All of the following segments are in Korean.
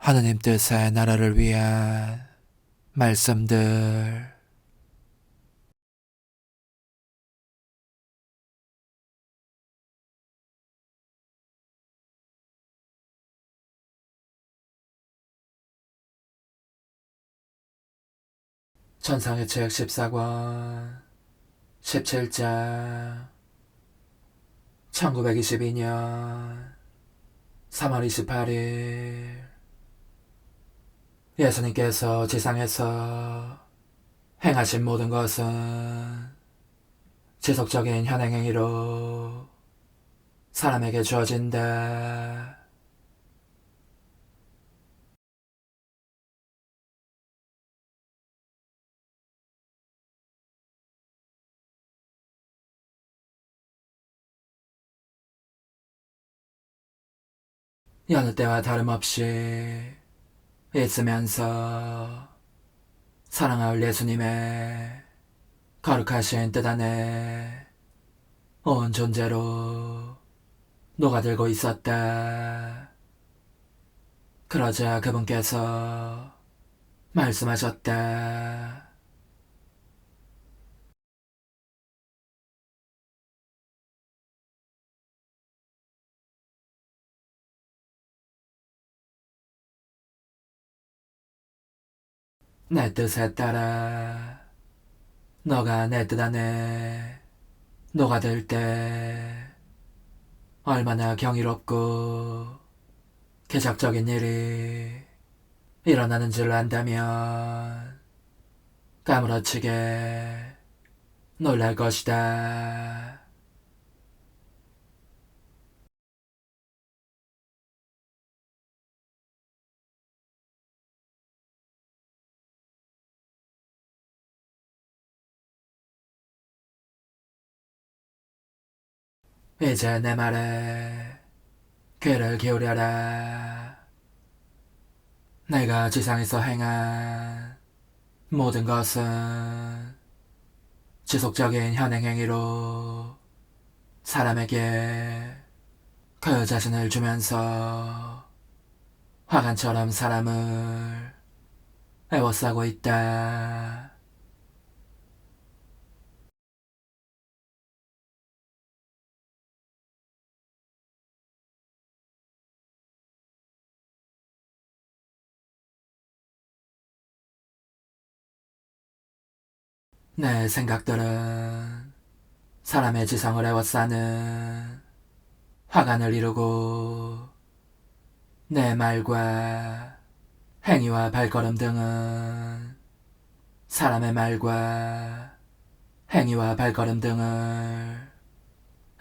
하느님 뜻의 나라를 위한 말씀들. 천상의 책 14권 17장 1922년 3월 28일 예수님께서 지상에서 행하신 모든 것은 지속적인 현행행위로 사람에게 주어진다. 여느 때와 다름없이 있으면서 사랑할 예수님의 거룩하신 뜻 안에 온 존재로 녹아들고 있었다. 그러자 그분께서 말씀하셨다. 내 뜻에 따라 너가 내 뜻 안에 녹아들 때 얼마나 경이롭고 기적적인 일이 일어나는 줄 안다면 까무러치게 놀랄 것이다. 이제 내 말에 귀를 기울여라. 내가 지상에서 행한 모든 것은 지속적인 현행행위로 사람에게 그 자신을 주면서 화관처럼 사람을 애워싸고 있다. 내 생각들은 사람의 지성을 애워싸는 화관을 이루고 내 말과 행위와 발걸음 등은 사람의 말과 행위와 발걸음 등을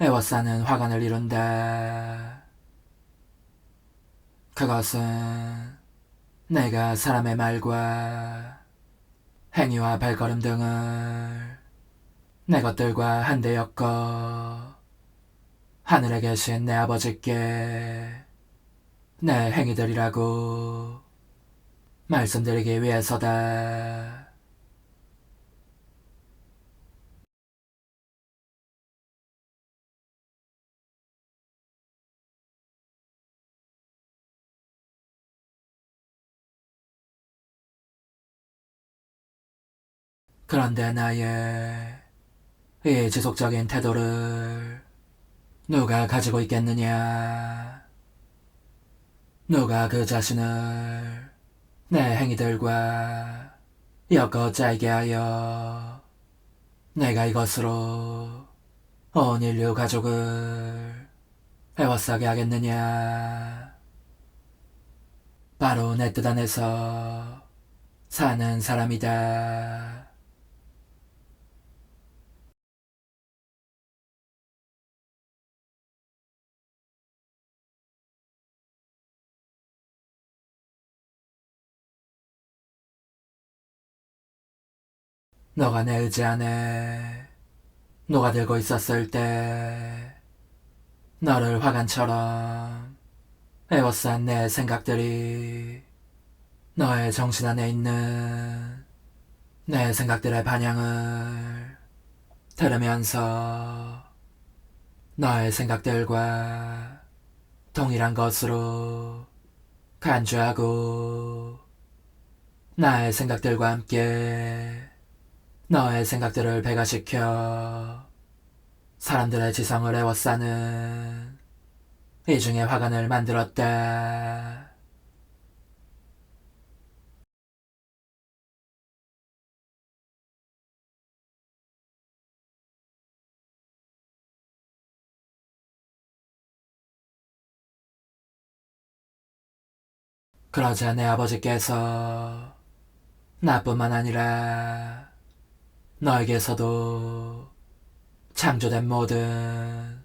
애워싸는 화관을 이룬다. 그것은 내가 사람의 말과 행위와 발걸음 등을 내 것들과 한데 엮어 하늘에 계신 내 아버지께 내 행위들이라고 말씀드리기 위해서다. 그런데 나의 이 지속적인 태도를 누가 가지고 있겠느냐? 누가 그 자신을 내 행위들과 엮어 짜이게 하여 내가 이것으로 온 인류 가족을 애워싸게 하겠느냐? 바로 내 뜻 안에서 사는 사람이다. 너가 내 의지 안에 녹아들고 있었을 때 너를 화관처럼 애워싼 내 생각들이 너의 정신 안에 있는 내 생각들의 반향을 들으면서 너의 생각들과 동일한 것으로 간주하고 나의 생각들과 함께 너의 생각들을 배가시켜 사람들의 지성을 에워싸는 이중의 화관을 만들었다. 그러자 내 아버지께서 나뿐만 아니라 너에게서도 창조된 모든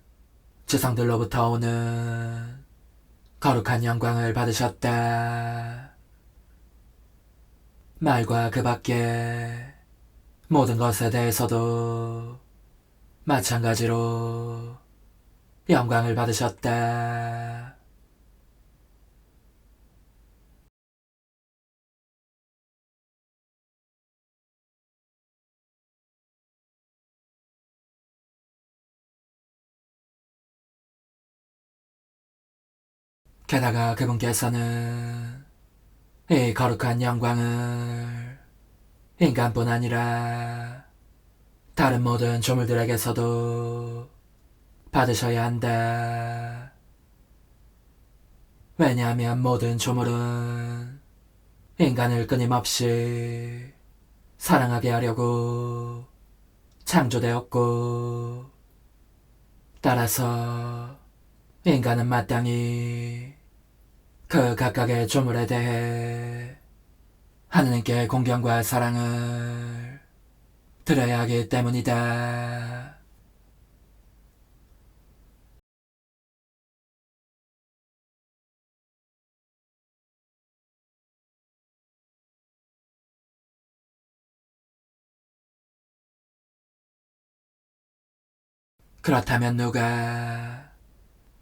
지성들로부터 오는 거룩한 영광을 받으셨다. 말과 그 밖에 모든 것에 대해서도 마찬가지로 영광을 받으셨다. 게다가 그분께서는 이 거룩한 영광을 인간뿐 아니라 다른 모든 조물들에게서도 받으셔야 한다. 왜냐하면 모든 조물은 인간을 끊임없이 사랑하게 하려고 창조되었고, 따라서 인간은 마땅히 그 각각의 조물에 대해 하느님께 공경과 사랑을 드려야 하기 때문이다. 그렇다면 누가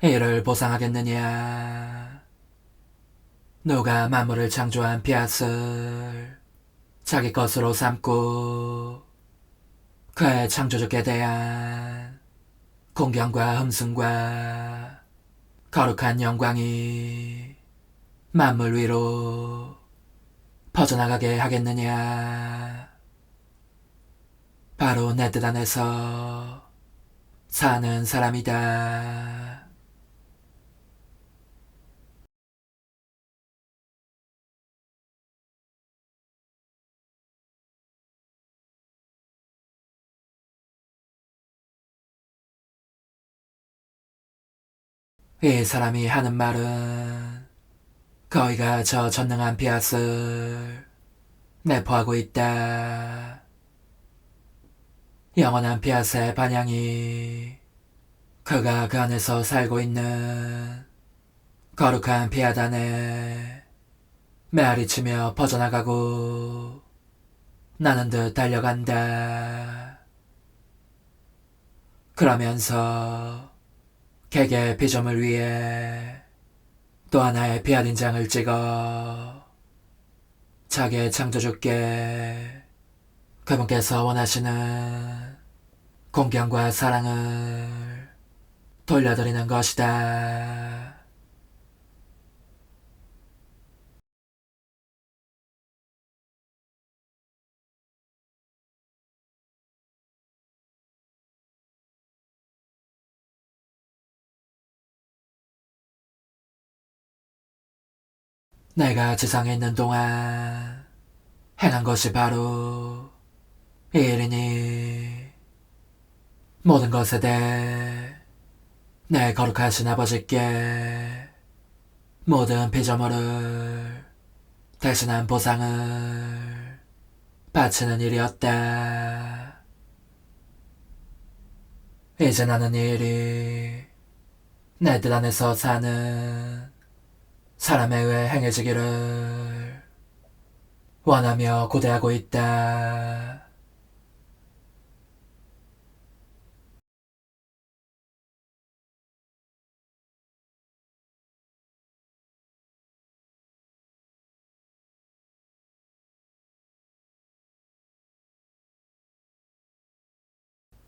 이를 보상하겠느냐? 누가 만물을 창조한 씨앗을 자기 것으로 삼고 그의 창조주께 대한 공경과 흠숭과 거룩한 영광이 만물 위로 퍼져나가게 하겠느냐? 바로 내 뜻 안에서 사는 사람이다. 이 사람이 하는 말은 거위가 저 전능한 씨앗을 내포하고 있다. 영원한 씨앗의 반향이 그가 그 안에서 살고 있는 거룩한 씨앗 안에 메아리치며 퍼져나가고 나는 듯 달려간다. 그러면서 개의 피조물 위에 또 하나의 씨앗 인장을 찍어 자기의 창조주께 그분께서 원하시는 공경과 사랑을 돌려드리는 것이다. 내가 지상에 있는 동안 행한 것이 바로 이 일이니 모든 것에 대해 내 거룩하신 아버지께 모든 피조물을 대신한 보상을 바치는 일이었다. 이제 나는 이 일이 내 뜻 안에서 사는 사람에 의해 행해지기를 원하며 고대하고 있다.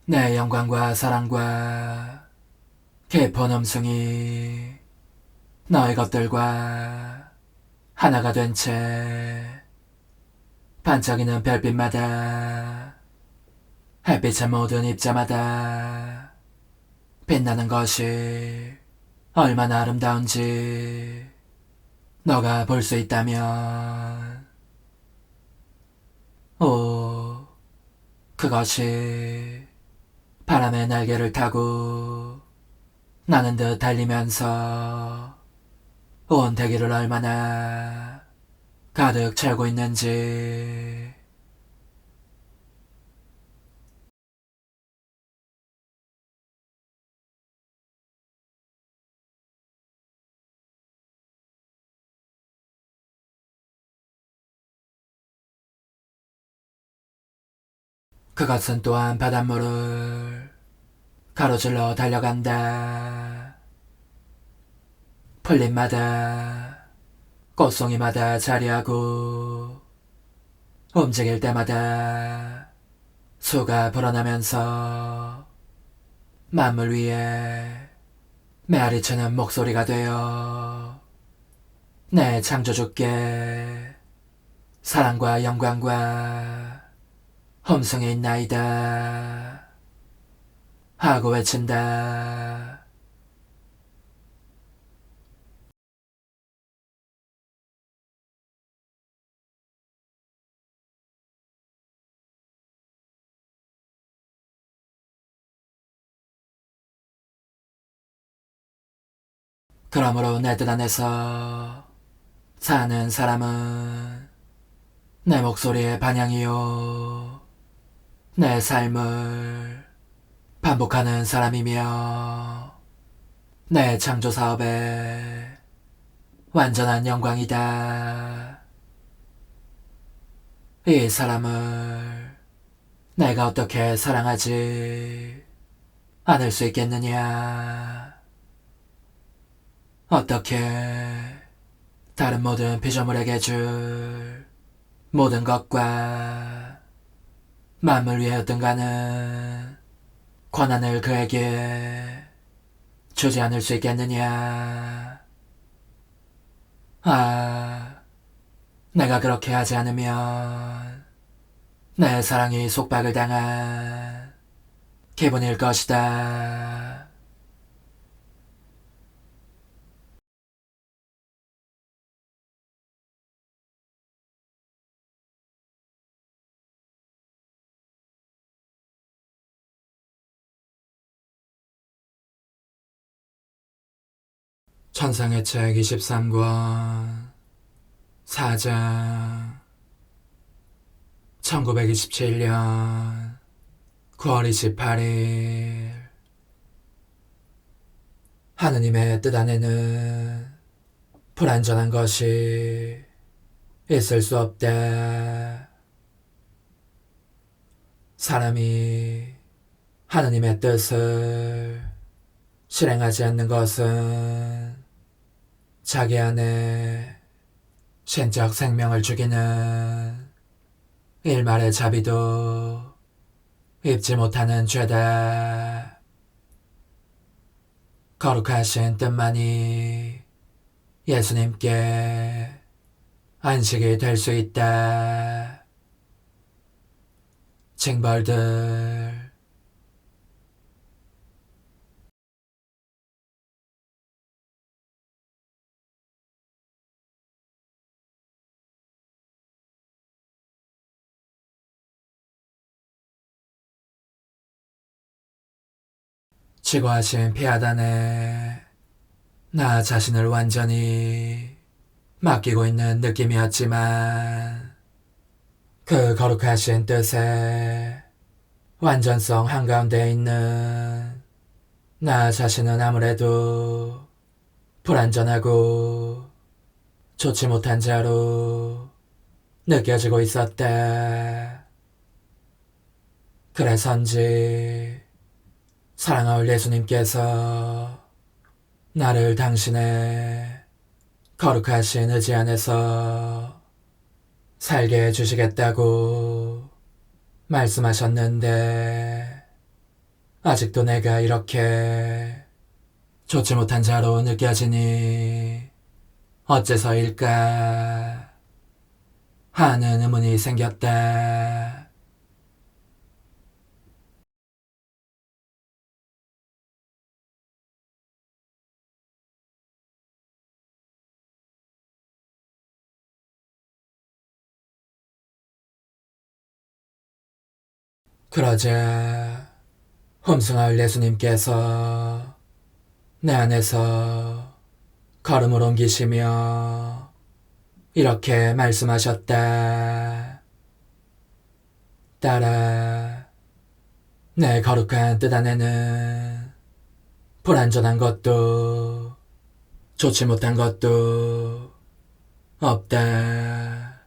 내 영광과 사랑과 깊은 음성이 너희 것들과 하나가 된 채 반짝이는 별빛마다 햇빛의 모든 입자마다 빛나는 것이 얼마나 아름다운지 너가 볼 수 있다면, 오, 그것이 바람의 날개를 타고 나는 듯 달리면서 온 대기를 얼마나 가득 채우고 있는지. 그것은 또한 바닷물을 가로질러 달려간다. 풀잎마다 꽃송이마다 자리하고 움직일 때마다 수가 불어나면서 만물 위에 메아리치는 목소리가 되어 내 창조주께 사랑과 영광과 험성이 있나이다 하고 외친다. 그러므로 내 뜻 안에서 사는 사람은 내 목소리의 반향이요 내 삶을 반복하는 사람이며 내 창조사업의 완전한 영광이다. 이 사람을 내가 어떻게 사랑하지 않을 수 있겠느냐. 어떻게 다른 모든 피조물에게 줄 모든 것과 만물 위에 어떤가는 권한을 그에게 주지 않을 수 있겠느냐. 아, 내가 그렇게 하지 않으면 내 사랑이 속박을 당한 기분일 것이다. 천상의 책 23권 4장 1927년 9월 28일 하느님의 뜻 안에는 불완전한 것이 있을 수 없다. 사람이 하느님의 뜻을 실행하지 않는 것은 자기 안에 신적 생명을 죽이는 일말의 자비도 입지 못하는 죄다. 거룩하신 뜻만이 예수님께 안식이 될 수 있다. 징벌들 치고하신 피하단에 나 자신을 완전히 맡기고 있는 느낌이었지만 그 거룩하신 뜻의 완전성 한가운데 있는 나 자신은 아무래도 불완전하고 좋지 못한 자로 느껴지고 있었다. 그래서인지 사랑하올 예수님께서 나를 당신의 거룩하신 의지 안에서 살게 해주시겠다고 말씀하셨는데 아직도 내가 이렇게 좋지 못한 자로 느껴지니 어째서일까 하는 의문이 생겼다. 그러자 홈승아을 예수님께서 내 안에서 걸음을 옮기시며 이렇게 말씀하셨다. 딸아, 내 거룩한 뜻 안에는 불완전한 것도 좋지 못한 것도 없다.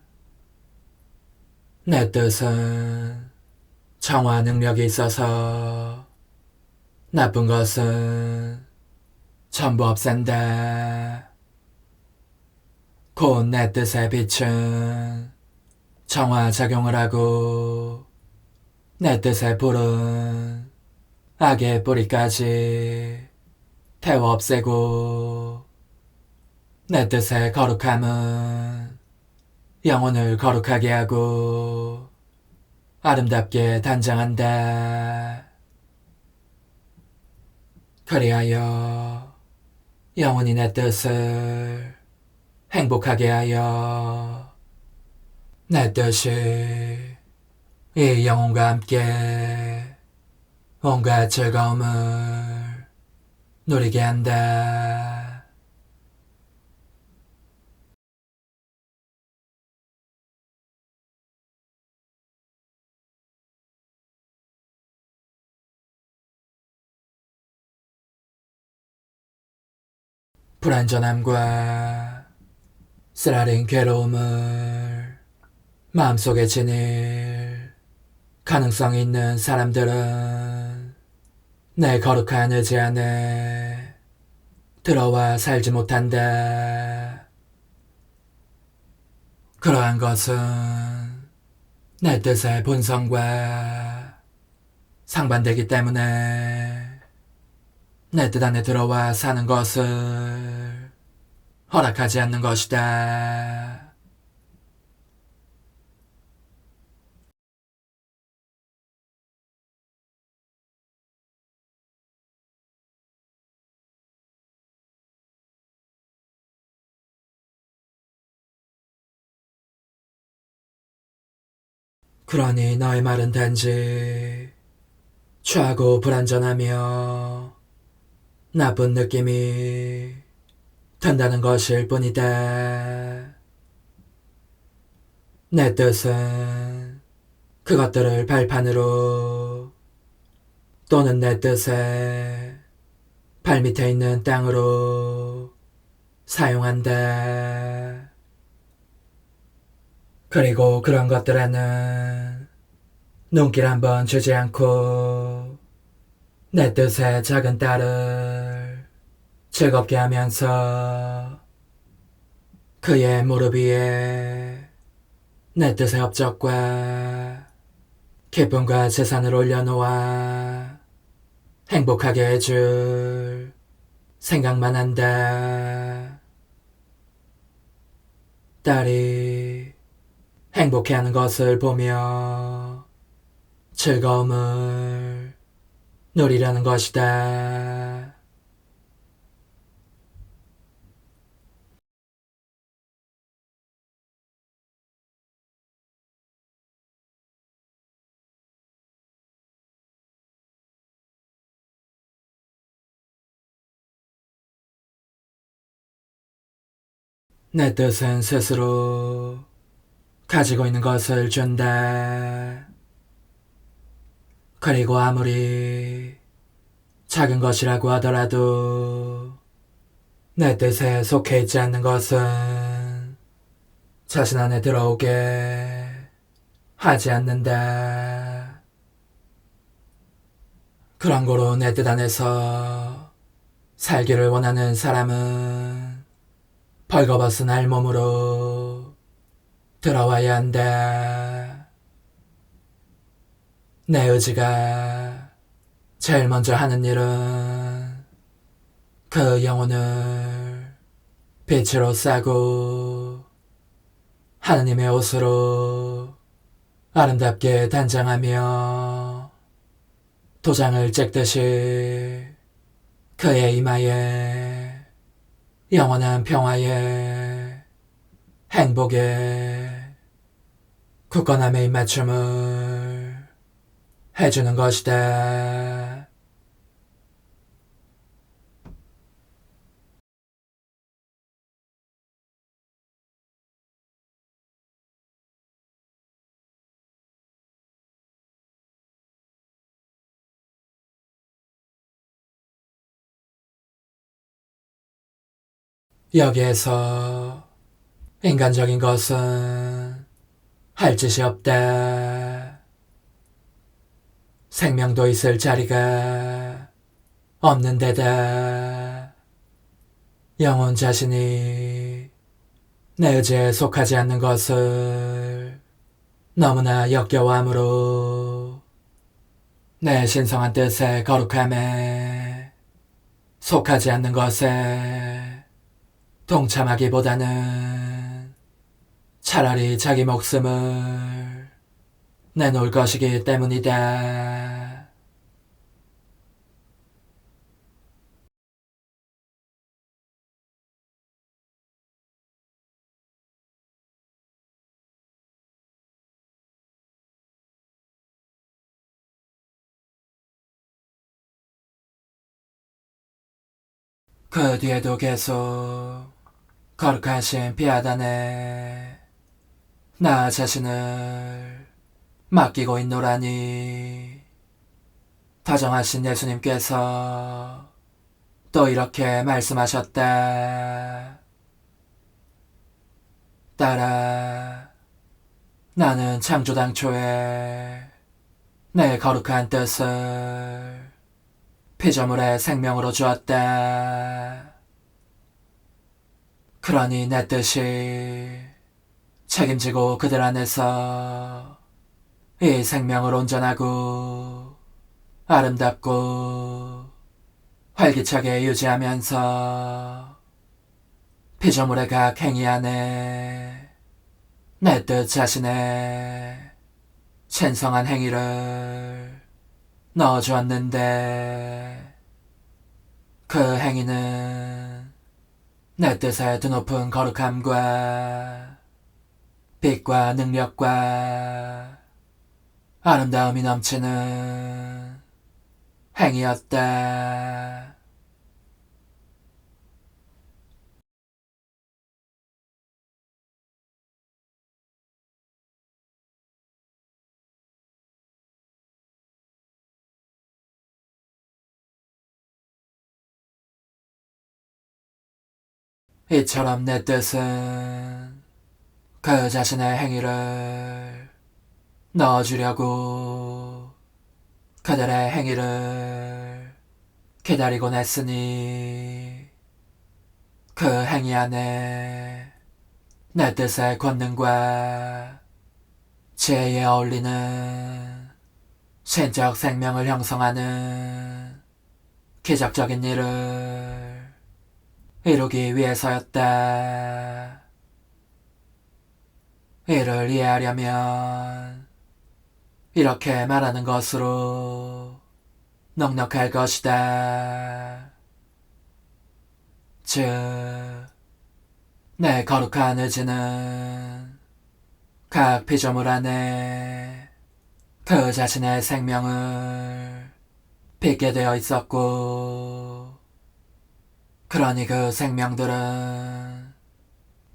내 뜻은 정화 능력이 있어서 나쁜 것은 전부 없앤다. 곧 내 뜻의 빛은 정화작용을 하고 내 뜻의 불은 악의 뿌리까지 태워 없애고 내 뜻의 거룩함은 영혼을 거룩하게 하고 아름답게 단장한다. 그리하여 영혼이 내 뜻을 행복하게 하여 내 뜻이 이 영혼과 함께 온갖 즐거움을 누리게 한다. 불완전함과 쓰라린 괴로움을 마음속에 지닐 가능성이 있는 사람들은 내 거룩한 의지 안에 들어와 살지 못한다. 그러한 것은 내 뜻의 본성과 상반되기 때문에 내 뜻 안에 들어와 사는 것을 허락하지 않는 것이다. 그러니 너의 말은 단지 취하고 불완전하며 나쁜 느낌이 든다는 것일 뿐이다. 내 뜻은 그것들을 발판으로 또는 내 뜻의 발밑에 있는 땅으로 사용한다. 그리고 그런 것들에는 눈길 한번 주지 않고 내 뜻의 작은 딸을 즐겁게 하면서 그의 무릎 위에 내 뜻의 업적과 기쁨과 재산을 올려놓아 행복하게 해줄 생각만 한다. 딸이 행복해하는 것을 보며 즐거움을 누리려는 것이다. 내 뜻은 스스로 가지고 있는 것을 준다. 그리고 아무리 작은 것이라고 하더라도 내 뜻에 속해 있지 않는 것은 자신 안에 들어오게 하지 않는다. 그런 거로 내 뜻 안에서 살기를 원하는 사람은 벌거벗은 알몸으로 들어와야 한다. 내 의지가 제일 먼저 하는 일은 그 영혼을 빛으로 싸고 하느님의 옷으로 아름답게 단장하며 도장을 찍듯이 그의 이마에 영원한 평화에 행복에 굳건함의 입맞춤을 해주는 것이다. 여기에서 인간적인 것은 할 짓이 없다. 생명도 있을 자리가 없는 데다. 영혼 자신이 내 의지에 속하지 않는 것을 너무나 역겨워하므로 내 신성한 뜻의 거룩함에 속하지 않는 것에 동참하기보다는 차라리 자기 목숨을 내놓을 것이기 때문이다. 그 뒤에도 계속 거룩하신 비아단에 나 자신을 맡기고 있노라니. 다정하신 예수님께서 또 이렇게 말씀하셨다. 딸아, 나는 창조 당초에 내 거룩한 뜻을 피조물의 생명으로 주었다. 그러니 내 뜻이 책임지고 그들 안에서 이 생명을 온전하고 아름답고 활기차게 유지하면서 피조물의 각 행위 안에 내 뜻 자신의 신성한 행위를 넣어주었는데, 그 행위는 내 뜻의 드높은 거룩함과 빛과 능력과 아름다움이 넘치는 행위였다. 이처럼 내 뜻은 그 자신의 행위를 넣어주려고 그들의 행위를 기다리곤 했으니, 그 행위 안에 내 뜻의 권능과 지혜에 어울리는 신적 생명을 형성하는 기적적인 일을 이루기 위해서였다. 이를 이해하려면 이렇게 말하는 것으로 넉넉할 것이다. 즉, 내 거룩한 의지는 각 피조물 안에 그 자신의 생명을 빚게 되어 있었고, 그러니 그 생명들은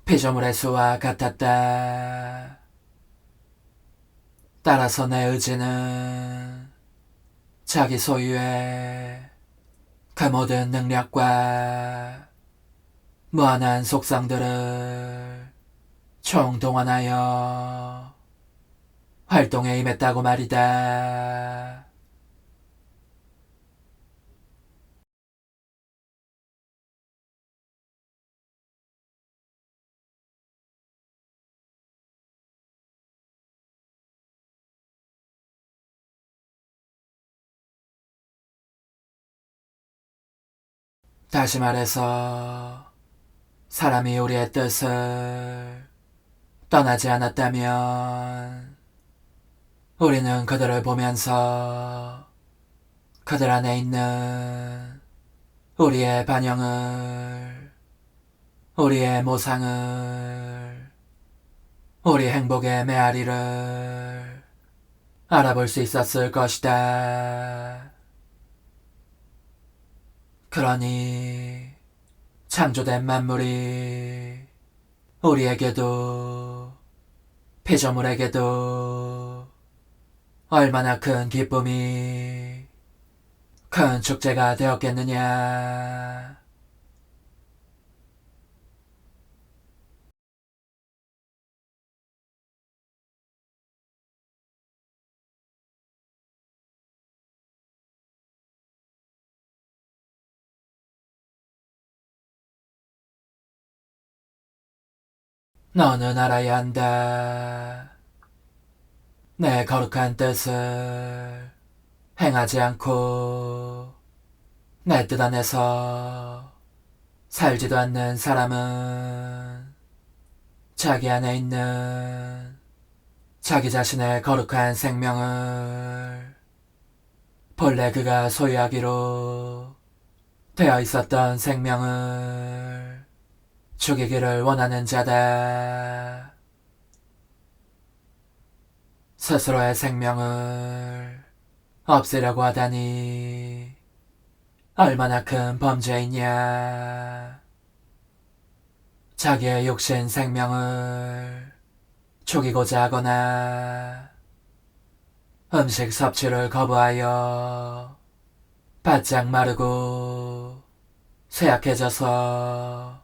피조물의 수와 같았다. 따라서 내 의지는 자기 소유의 그 모든 능력과 무한한 속성들을 총동원하여 활동에 임했다고 말이다. 다시 말해서 사람이 우리의 뜻을 떠나지 않았다면 우리는 그들을 보면서 그들 안에 있는 우리의 반영을, 우리의 모상을, 우리 행복의 메아리를 알아볼 수 있었을 것이다. 그러니 창조된 만물이 우리에게도 피조물에게도 얼마나 큰 기쁨이, 큰 축제가 되었겠느냐. 너는 알아야 한다. 내 거룩한 뜻을 행하지 않고 내 뜻 안에서 살지도 않는 사람은 자기 안에 있는 자기 자신의 거룩한 생명을 본래 그가 소유하기로 되어 있었던 생명을 죽이기를 원하는 자다. 스스로의 생명을 없애려고 하다니 얼마나 큰 범죄이냐. 자기의 육신 생명을 죽이고자 하거나 음식 섭취를 거부하여 바짝 마르고 쇠약해져서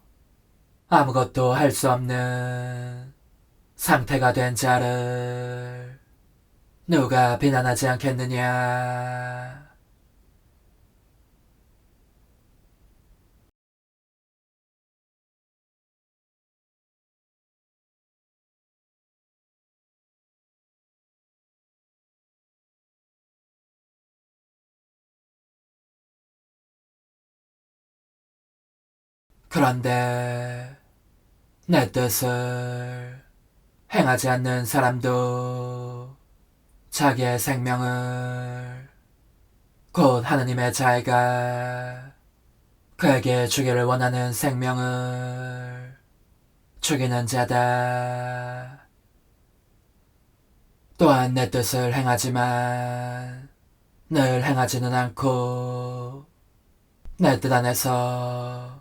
아무것도 할 수 없는 상태가 된 자를 누가 비난하지 않겠느냐. 그런데 내 뜻을 행하지 않는 사람도 자기의 생명을, 곧 하느님의 자애가 그에게 주기를 원하는 생명을 죽이는 자다. 또한 내 뜻을 행하지만 늘 행하지는 않고 내 뜻 안에서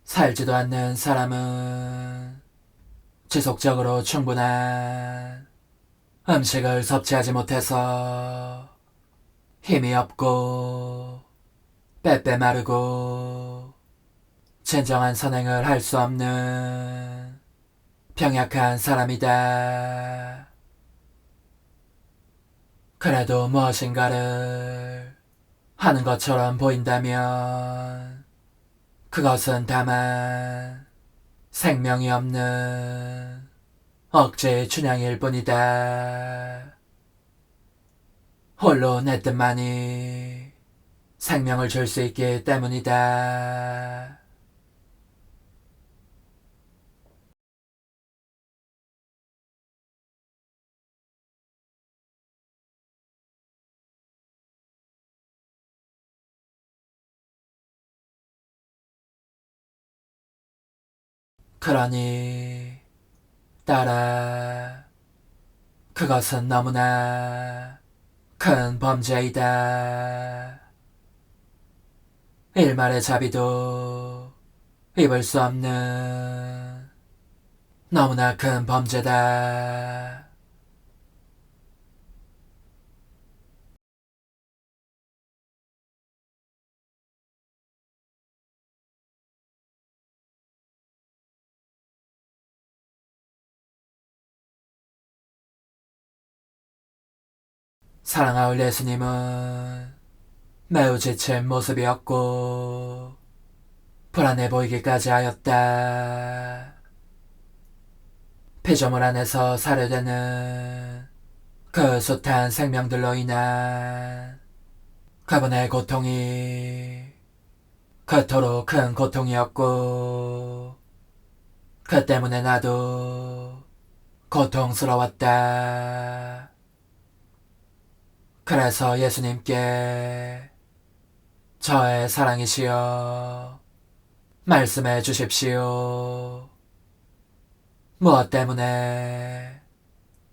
살지도 않는 사람은 지속적으로 충분한 음식을 섭취하지 못해서 힘이 없고 빼빼 마르고 진정한 선행을 할 수 없는 병약한 사람이다. 그래도 무엇인가를 하는 것처럼 보인다면 그것은 다만 생명이 없는 억제의 춘향일 뿐이다. 홀로 내 뜻만이 생명을 줄 수 있기 때문이다. 그러니 딸아, 그것은 너무나 큰 범죄이다. 일말의 자비도 입을 수 없는 너무나 큰 범죄다. 사랑하올 예수님은 매우 지친 모습이었고 불안해 보이기까지 하였다. 피조물 안에서 살해되는 그 숱한 생명들로 인한 그분의 고통이 그토록 큰 고통이었고 그 때문에 나도 고통스러웠다. 그래서 예수님께 저의 사랑이시여 말씀해 주십시오. 무엇 때문에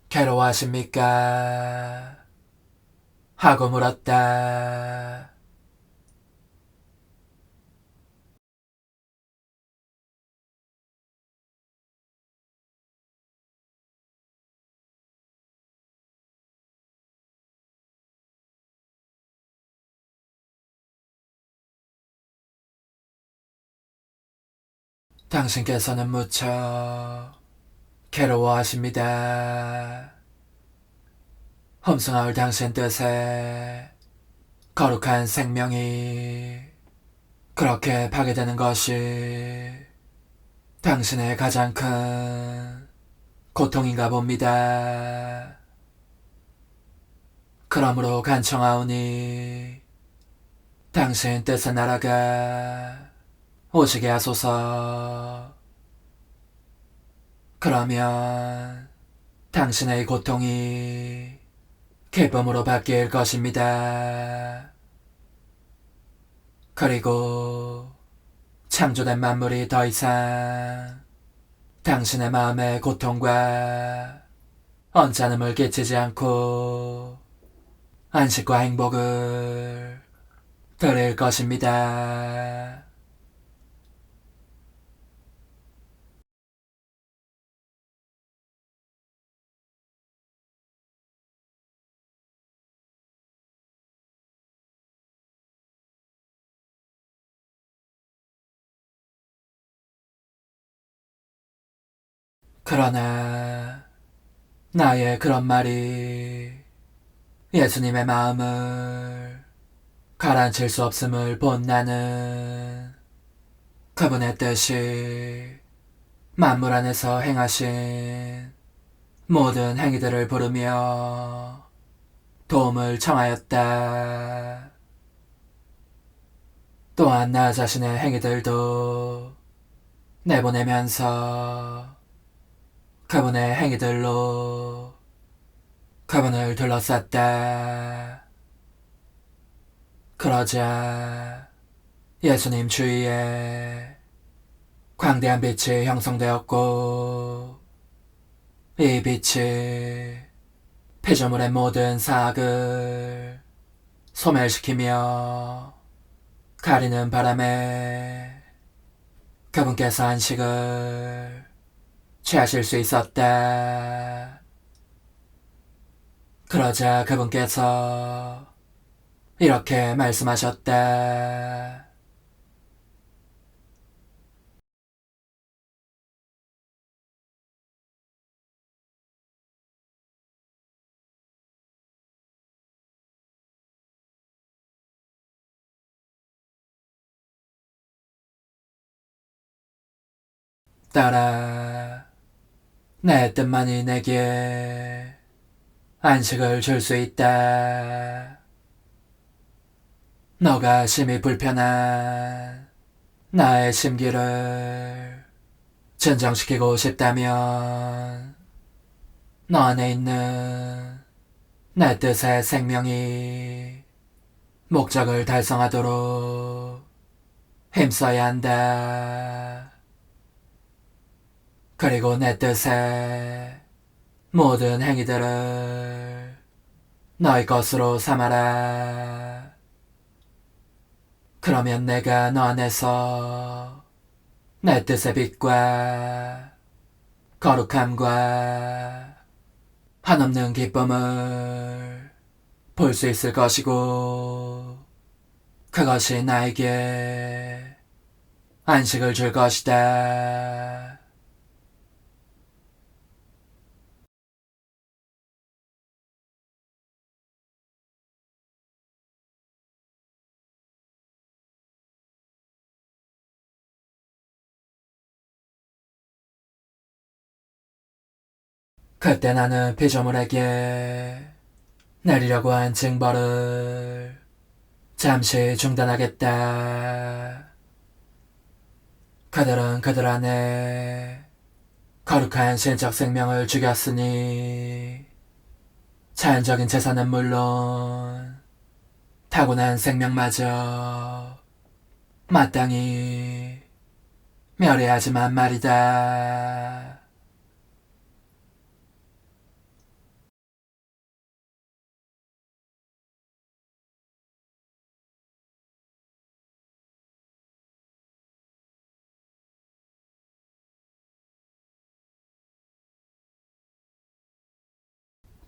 괴로워하십니까? 하고 물었다. 당신께서는 무척 괴로워하십니다. 험승아울 당신 뜻에 거룩한 생명이 그렇게 파괴되는 것이 당신의 가장 큰 고통인가 봅니다. 그러므로 간청하오니 당신 뜻의 나라가 오시게 하소서. 그러면 당신의 고통이 기쁨으로 바뀔 것입니다. 그리고 창조된 만물이 더 이상 당신의 마음의 고통과 언짢음을 끼치지 않고 안식과 행복을 드릴 것입니다. 그러나 나의 그런 말이 예수님의 마음을 가라앉힐 수 없음을 본 나는 그분의 뜻이 만물 안에서 행하신 모든 행위들을 부르며 도움을 청하였다. 또한 나 자신의 행위들도 내보내면서 그분의 행위들로 그분을 둘러쌌다. 그러자 예수님 주위에 광대한 빛이 형성되었고 이 빛이 피조물의 모든 사악을 소멸시키며 가리는 바람에 그분께서 안식을 취하실 수 있었다. 그러자 그분께서 이렇게 말씀하셨다. 딸아, 내 뜻만이 내게 안식을 줄 수 있다. 너가 심히 불편한 나의 심기를 진정시키고 싶다면 너 안에 있는 내 뜻의 생명이 목적을 달성하도록 힘써야 한다. 그리고 내 뜻의 모든 행위들을 너의 것으로 삼아라. 그러면 내가 너 안에서 내 뜻의 빛과 거룩함과 한없는 기쁨을 볼 수 있을 것이고 그것이 나에게 안식을 줄 것이다. 그때 나는 피조물에게 내리려고 한 징벌을 잠시 중단하겠다. 그들은 그들 안에 거룩한 신적 생명을 죽였으니 자연적인 재산은 물론 타고난 생명마저 마땅히 멸해야지만 말이다.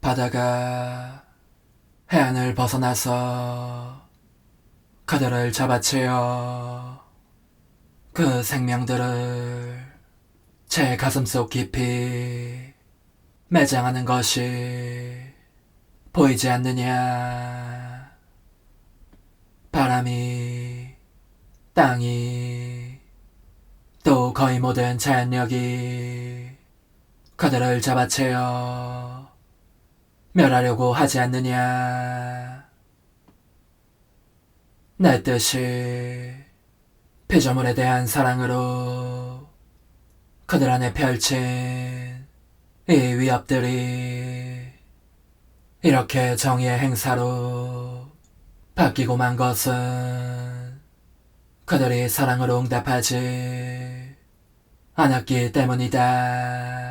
바다가 해안을 벗어나서 그들을 잡아채어 그 생명들을 제 가슴속 깊이 매장하는 것이 보이지 않느냐. 바람이, 땅이, 또 거의 모든 자연력이 그들을 잡아채어 멸하려고 하지 않느냐. 내 뜻이 피조물에 대한 사랑으로 그들 안에 펼친 이 위협들이 이렇게 정의의 행사로 바뀌고 만 것은 그들이 사랑으로 응답하지 않았기 때문이다.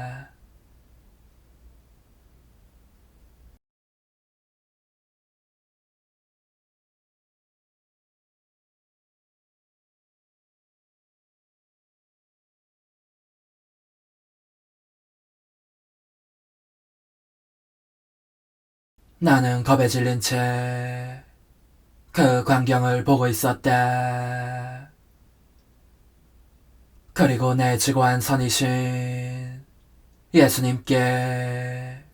나는 겁에 질린 채 그 광경을 보고 있었다. 그리고 내 지고한 선이신 예수님께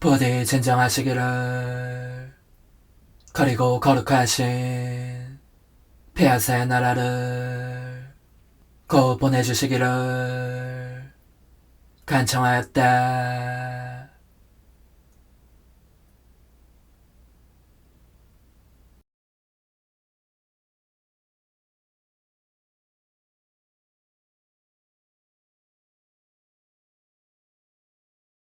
부디 진정하시기를, 그리고 거룩하신 폐하사의 나라를 곧 보내주시기를 간청하였다.